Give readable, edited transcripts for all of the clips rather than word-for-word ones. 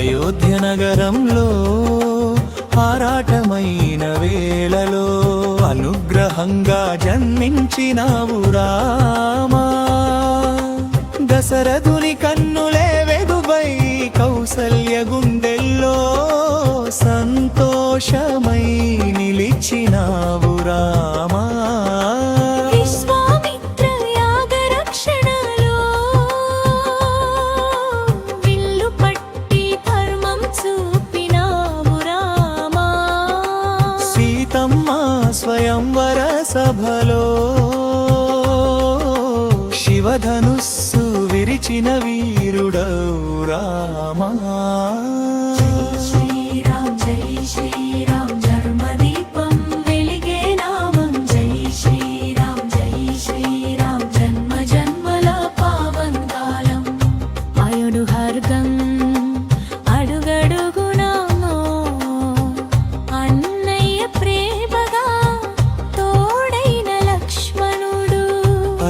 అయోధ్య నగరంలో ఆరాటమైన వేళలో అనుగ్రహంగా జన్మించినావు రామా. దశరథుని కన్నులే వెలుగై కౌసల్య గుండెల్లో సంతోషమై నిలిచినావు రామా. స్వయంవర సభలో శివధనుస్సు విరిచిన వీరుడవు రామా.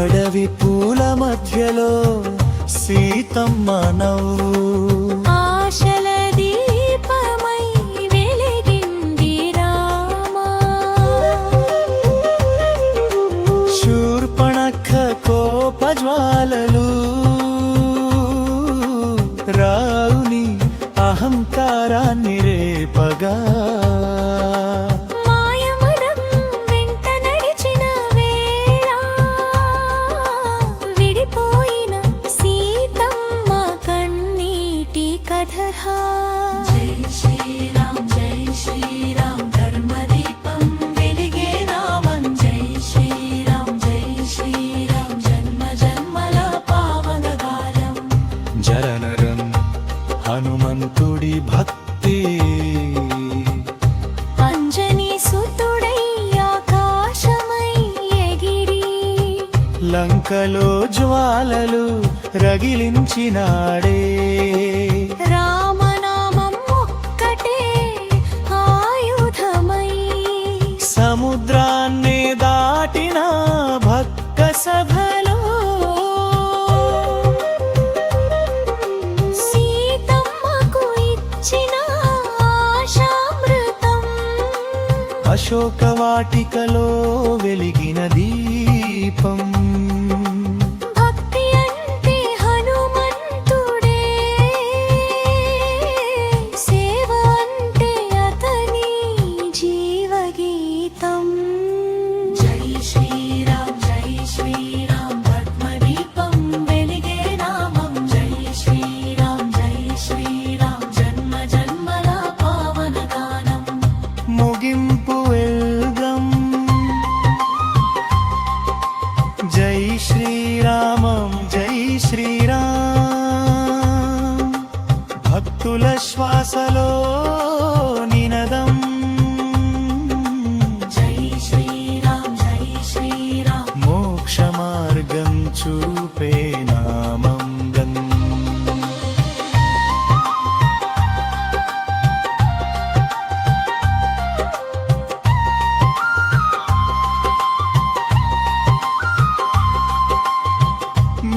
అడవి పూల మధ్యలో సీతమ్మ నవ్వు ఆశల దీపమై వెలిగింది రామా. శూర్పణఖ కోపజ్వాలలు రావుని అహంకారాన్ని రేపగా జై శ్రీరామ్ జై శ్రీరామ్ ధర్మదీపం వెలిగే నామం. జై శ్రీరామ్ జై శ్రీరామ్ జన్మ జన్మల పావనగారం. జరనరం హనుమంతుడి భక్తి అంజనీ సుతుడై ఆకాశమై ఎగిరి లంకలో జ్వాలలు రగిలించినాడే. రామనామం ఒక్కటే ఆయుధమై సముద్రాన్ని దాటిన భక్త సభలో సీతమ్మకు ఇచ్చిన ఆశామృతం. అశోకవాటికలో వెలిగిన దీపం. ముగింపు వెల్గం జై శ్రీరామం జై శ్రీరామ్. భక్తుల శ్వాసలో నినదం. జై శ్రీరామ్ జై శ్రీరామ్ మోక్ష మార్గం చూపే నామం.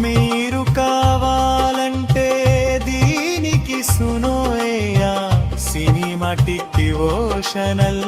మీరు కావాలంటే దీనికి సునోయా సినిమాటిక్ డివోషనల్